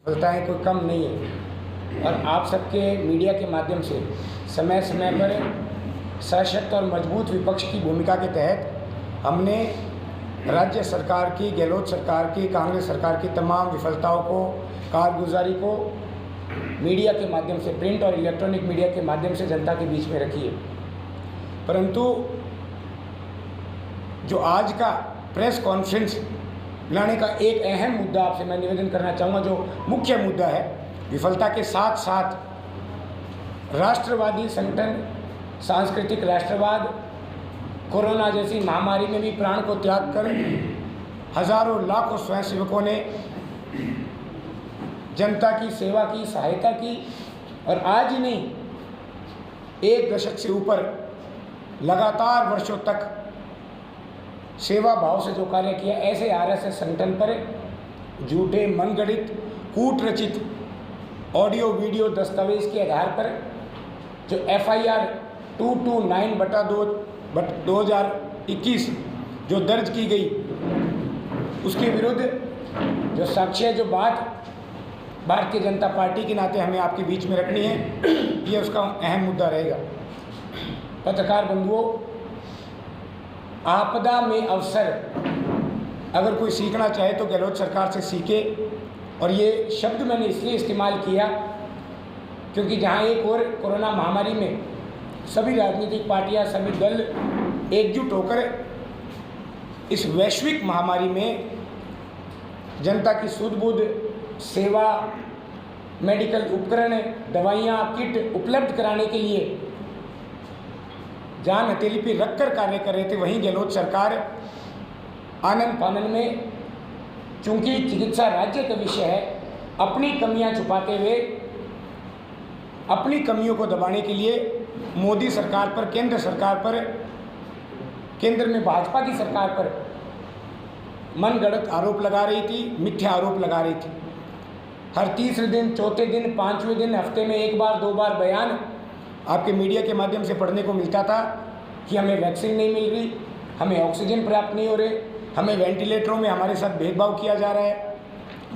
विफलताएं कोई कम नहीं है और आप सबके मीडिया के माध्यम से समय समय पर सशक्त और मजबूत विपक्ष की भूमिका के तहत हमने राज्य सरकार की, गहलोत सरकार की, कांग्रेस सरकार की तमाम विफलताओं को, कारगुजारी को मीडिया के माध्यम से, प्रिंट और इलेक्ट्रॉनिक मीडिया के माध्यम से जनता के बीच में रखी है। परंतु जो आज का प्रेस कॉन्फ्रेंस लाने का एक अहम मुद्दा आपसे मैं निवेदन करना चाहूँगा, जो मुख्य मुद्दा है, विफलता के साथ साथ राष्ट्रवादी संगठन, सांस्कृतिक राष्ट्रवाद, कोरोना जैसी महामारी में भी प्राण को त्याग कर हजारों लाखों स्वयंसेवकों ने जनता की सेवा की, सहायता की और आज ही नहीं, एक दशक से ऊपर लगातार वर्षों तक सेवा भाव से जो कार्य किया, ऐसे आरएसएस संगठन पर झूठे, मनगढ़ंत, कूट रचित ऑडियो वीडियो दस्तावेज के आधार पर जो FIR 229/2021 जो दर्ज की गई, उसके विरुद्ध जो साक्ष्य, जो बात भारतीय जनता पार्टी के नाते हमें आपके बीच में रखनी है, ये उसका अहम मुद्दा रहेगा। पत्रकार बंधुओं, आपदा में अवसर अगर कोई सीखना चाहे तो गहलोत सरकार से सीखे। और ये शब्द मैंने इसलिए इस्तेमाल किया क्योंकि जहाँ एक और कोरोना महामारी में सभी राजनीतिक पार्टियां, सभी दल एकजुट होकर इस वैश्विक महामारी में जनता की सूझबूझ, सेवा, मेडिकल उपकरण, दवाइयाँ, किट उपलब्ध कराने के लिए जान हथेली पे रखकर कार्य कर रहे थे, वहीं गहलोत सरकार आनन फानन में, चूंकि चिकित्सा राज्य का विषय है, अपनी कमियां छुपाते हुए, अपनी कमियों को दबाने के लिए मोदी सरकार पर, केंद्र सरकार पर, केंद्र में भाजपा की सरकार पर मनगढ़ंत आरोप लगा रही थी, मिथ्या आरोप लगा रही थी। हर तीसरे दिन, चौथे दिन, पाँचवें दिन, हफ्ते में एक बार, दो बार बयान आपके मीडिया के माध्यम से पढ़ने को मिलता था कि हमें वैक्सीन नहीं मिल रही, हमें ऑक्सीजन प्राप्त नहीं हो रहे, हमें वेंटिलेटरों में हमारे साथ भेदभाव किया जा रहा है,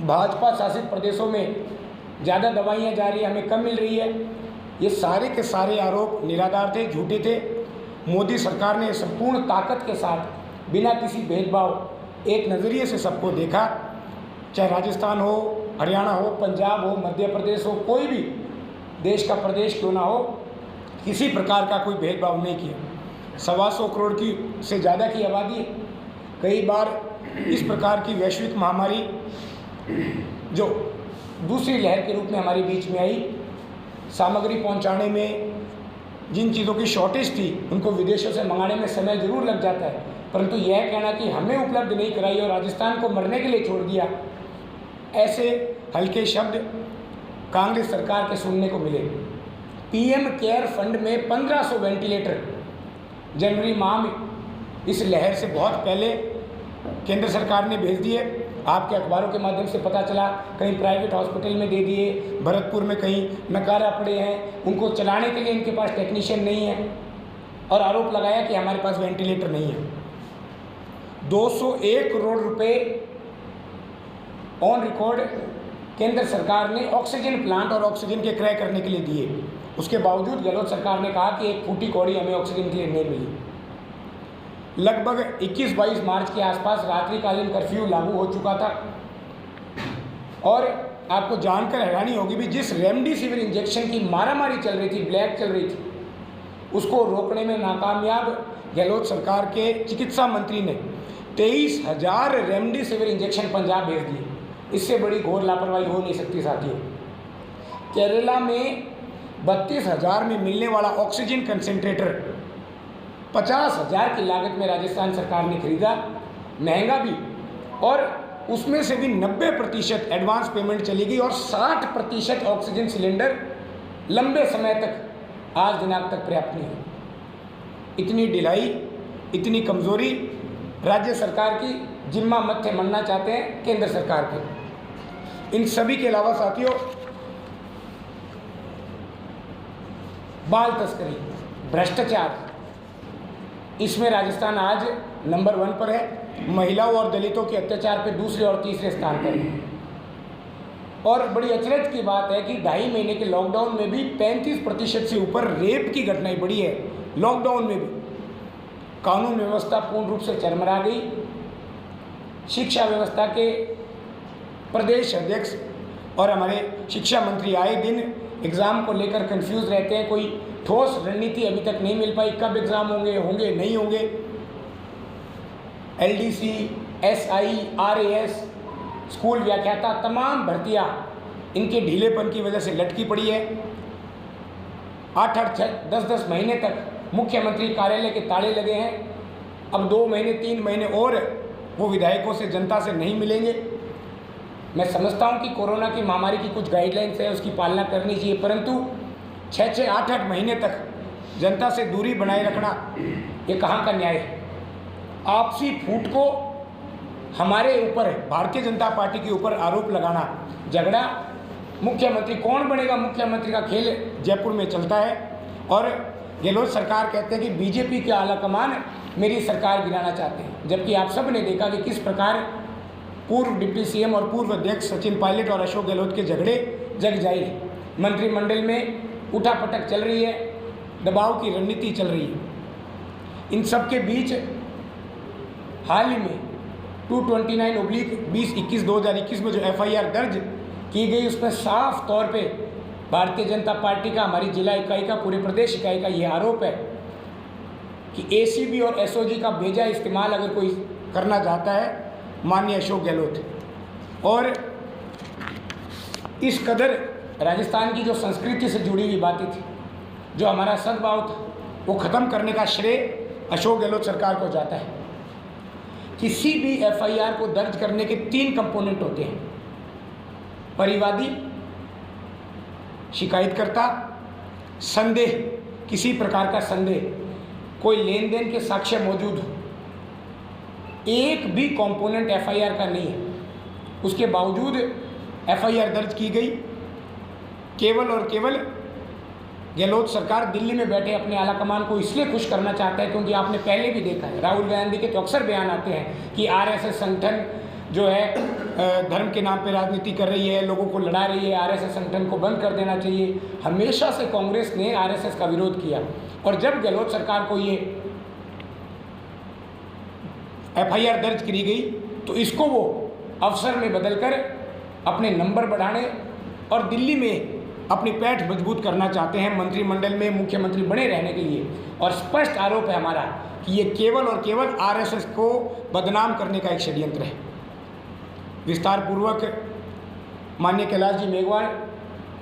भाजपा शासित प्रदेशों में ज़्यादा दवाइयाँ जा रही है, हमें कम मिल रही है। ये सारे के सारे आरोप निराधार थे, झूठे थे। मोदी सरकार ने संपूर्ण ताकत के साथ, बिना किसी भेदभाव, एक नज़रिए से सबको देखा, चाहे राजस्थान हो, हरियाणा हो, पंजाब हो, मध्य प्रदेश हो, कोई भी देश का प्रदेश क्यों ना हो, किसी प्रकार का कोई भेदभाव नहीं किया। 125 करोड़ की से ज़्यादा की आबादी है। कई बार इस प्रकार की वैश्विक महामारी जो दूसरी लहर के रूप में हमारे बीच में आई, सामग्री पहुंचाने में जिन चीज़ों की शॉर्टेज थी, उनको विदेशों से मंगाने में समय ज़रूर लग जाता है, परंतु यह कहना कि हमें उपलब्ध नहीं कराई और राजस्थान को मरने के लिए छोड़ दिया, ऐसे हल्के शब्द कांग्रेस सरकार के सुनने को मिले। PM केयर फंड में 1500 वेंटिलेटर जनवरी माह में इस लहर से बहुत पहले केंद्र सरकार ने भेज दिए। आपके अखबारों के माध्यम से पता चला, कहीं प्राइवेट हॉस्पिटल में दे दिए, भरतपुर में कहीं नकारा पड़े हैं, उनको चलाने के लिए इनके पास टेक्नीशियन नहीं है, और आरोप लगाया कि हमारे पास वेंटिलेटर नहीं है। 201 करोड़ रुपए ऑन रिकॉर्ड केंद्र सरकार ने ऑक्सीजन प्लांट और ऑक्सीजन के क्रय करने के लिए दिए। उसके बावजूद गहलोत सरकार ने कहा कि एक फूटी कौड़ी हमें ऑक्सीजन के लिए नहीं मिली। लगभग 21-22 मार्च के आसपास रात्रिकालीन कर्फ्यू लागू हो चुका था और आपको जानकर हैरानी होगी भी, जिस रेमडेसिविर इंजेक्शन की मारामारी चल रही थी, ब्लैक चल रही थी, उसको रोकने में नाकामयाब गहलोत सरकार के चिकित्सा मंत्री ने 23,000 रेमडेसिविर इंजेक्शन पंजाब भेज दिए। इससे बड़ी घोर लापरवाही हो नहीं सकती साथियों। केरला में 32,000 में मिलने वाला ऑक्सीजन कंसेंट्रेटर 50,000 की लागत में राजस्थान सरकार ने खरीदा, महंगा भी, और उसमें से भी 90% एडवांस पेमेंट चली गई और 60% ऑक्सीजन सिलेंडर लंबे समय तक, आज दिनांक तक पर्याप्त नहीं है। इतनी ढिलाई, इतनी कमजोरी राज्य सरकार की, जिम्मा मत्थे मरना चाहते हैं केंद्र सरकार के। इन सभी के अलावा साथियों, बाल तस्करी, भ्रष्टाचार, इसमें राजस्थान आज नंबर 1 पर है। महिलाओं और दलितों के अत्याचार पे दूसरे और तीसरे स्थान पर है। और बड़ी अचरज की बात है कि 2.5 महीने के लॉकडाउन में भी 35% से ऊपर रेप की घटनाएं बढ़ी है। लॉकडाउन में भी कानून व्यवस्था पूर्ण रूप से चरमरा गई। शिक्षा व्यवस्था के प्रदेश अध्यक्ष और हमारे शिक्षा मंत्री आए दिन एग्ज़ाम को लेकर कंफ्यूज रहते हैं। कोई ठोस रणनीति अभी तक नहीं मिल पाई, कब एग्ज़ाम होंगे नहीं होंगे। LDC, SI, RAS, स्कूल व्याख्याता, तमाम भर्तियाँ इनके ढीलेपन की वजह से लटकी पड़ी है। 8-8, 10-10 महीने तक मुख्यमंत्री कार्यालय के ताले लगे हैं। अब 2 महीने 3 महीने और वो विधायकों से, जनता से नहीं मिलेंगे। मैं समझता हूँ कि कोरोना की महामारी की कुछ गाइडलाइंस है, उसकी पालना करनी चाहिए, परंतु 6-6, 8-8 महीने तक जनता से दूरी बनाए रखना ये कहाँ का न्याय है। आपसी फूट को हमारे ऊपर, भारतीय जनता पार्टी के ऊपर आरोप लगाना, झगड़ा, मुख्यमंत्री कौन बनेगा, मुख्यमंत्री का खेल जयपुर में चलता है। और गहलोत सरकार कहते हैं कि बीजेपी के आला कमान मेरी सरकार गिराना चाहते हैं, जबकि आप सब ने देखा कि किस प्रकार पूर्व डिप्टी CM और पूर्व अध्यक्ष सचिन पायलट और अशोक गहलोत के झगड़े जग जाहिर, मंत्रिमंडल में उठापटक चल रही है, दबाव की रणनीति चल रही है। इन सब के बीच हाल ही में 229/2021 में जो FIR दर्ज की गई, उसमें साफ तौर पे भारतीय जनता पार्टी का, हमारी जिला इकाई का, पूरे प्रदेश इकाई का ये आरोप है कि ACB और SOG का बेजा इस्तेमाल अगर कोई करना चाहता है माननीय अशोक गहलोत। और इस कदर राजस्थान की जो संस्कृति से जुड़ी हुई बातें थी, जो हमारा सद्भाव था, वो ख़त्म करने का श्रेय अशोक गहलोत सरकार को जाता है। किसी भी FIR को दर्ज करने के 3 कंपोनेंट होते हैं: परिवादी, शिकायतकर्ता, संदेह, किसी प्रकार का संदेह, कोई लेन देन के साक्ष्य मौजूद हो। एक भी कंपोनेंट FIR का नहीं है, उसके बावजूद FIR दर्ज की गई। केवल और केवल गहलोत सरकार दिल्ली में बैठे अपने आलाकमान को इसलिए खुश करना चाहता है क्योंकि आपने पहले भी देखा है, राहुल गांधी के तो अक्सर बयान आते हैं कि RSS संगठन जो है धर्म के नाम पे राजनीति कर रही है, लोगों को लड़ा रही है, RSS संगठन को बंद कर देना चाहिए। हमेशा से कांग्रेस ने RSS का विरोध किया, और जब गहलोत सरकार को ये FIR दर्ज करी गई तो इसको वो अवसर में बदलकर अपने नंबर बढ़ाने और दिल्ली में अपनी पैठ मजबूत करना चाहते हैं, मंत्रिमंडल में मुख्यमंत्री बने रहने के लिए। और स्पष्ट आरोप है हमारा कि ये केवल और केवल RSS को बदनाम करने का एक षड्यंत्र है। विस्तार पूर्वक माननीय कैलाश जी मेघवाल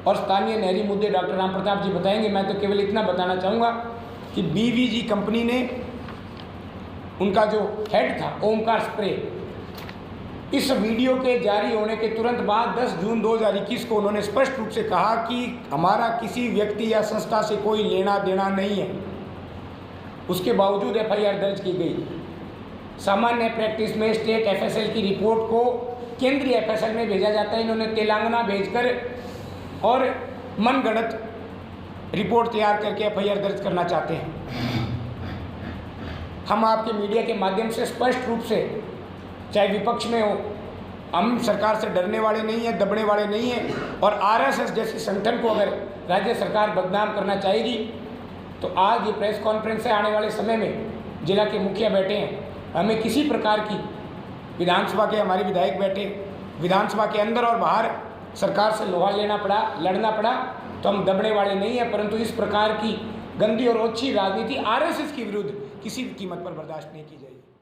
और स्थानीय नहरी मुद्दे डॉक्टर राम प्रताप जी बताएंगे। मैं तो केवल इतना बताना चाहूँगा कि BVG कंपनी ने, उनका जो हेड था ओमकार स्प्रे, इस वीडियो के जारी होने के तुरंत बाद 10 जून 2021 को उन्होंने स्पष्ट रूप से कहा कि हमारा किसी व्यक्ति या संस्था से कोई लेना देना नहीं है। उसके बावजूद FIR दर्ज की गई। सामान्य प्रैक्टिस में स्टेट FSL की रिपोर्ट को केंद्रीय FSL में भेजा जाता है, इन्होंने तेलंगाना भेजकर और मनगढ़ंत रिपोर्ट तैयार करके FIR दर्ज करना चाहते हैं। हम आपके मीडिया के माध्यम से स्पष्ट रूप से, चाहे विपक्ष में हो, हम सरकार से डरने वाले नहीं हैं, दबने वाले नहीं हैं। और RSS जैसे संगठन को अगर राज्य सरकार बदनाम करना चाहेगी तो आज ये प्रेस कॉन्फ्रेंस है, आने वाले समय में जिला के मुखिया बैठे हैं, हमें किसी प्रकार की, विधानसभा के हमारे विधायक बैठे, विधानसभा के अंदर और बाहर सरकार से लोहा लेना पड़ा, लड़ना पड़ा, तो हम दबने वाले नहीं हैं। परंतु इस प्रकार की गंदी और ओछी राजनीति RSS के विरुद्ध किसी भी कीमत पर बर्दाश्त नहीं की जाएगी।